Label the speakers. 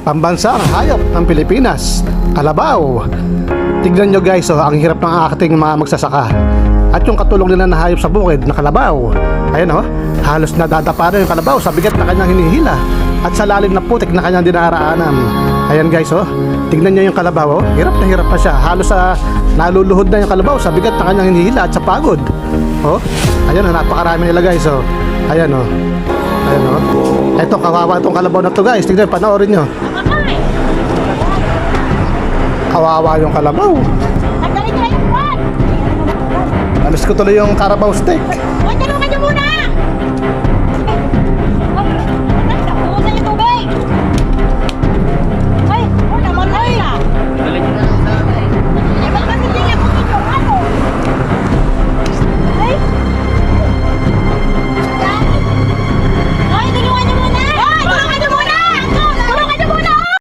Speaker 1: pambansang hayop ng Pilipinas, kalabaw. Tignan nyo guys, ang hirap ng ating mga magsasaka. At yung katulong nila na hayop sa bukid na kalabaw, ayan halos nadadapa na yung kalabaw sa bigat na kanyang hinihila at sa lalim na putik na kanyang dinaraanan. Ayan guys, tignan nyo yung kalabaw, hirap na hirap pa siya. Halos naluluhod na yung kalabaw sa bigat na kanyang hinihila at sa pagod. Ayan, napakarami nila guys. Ayan, ayan, eto, kawawa itong kalabaw na to guys. Tignan, panoorin nyo. Kawawa yung kalabaw. Alis ko tuloy yung Carabao steak.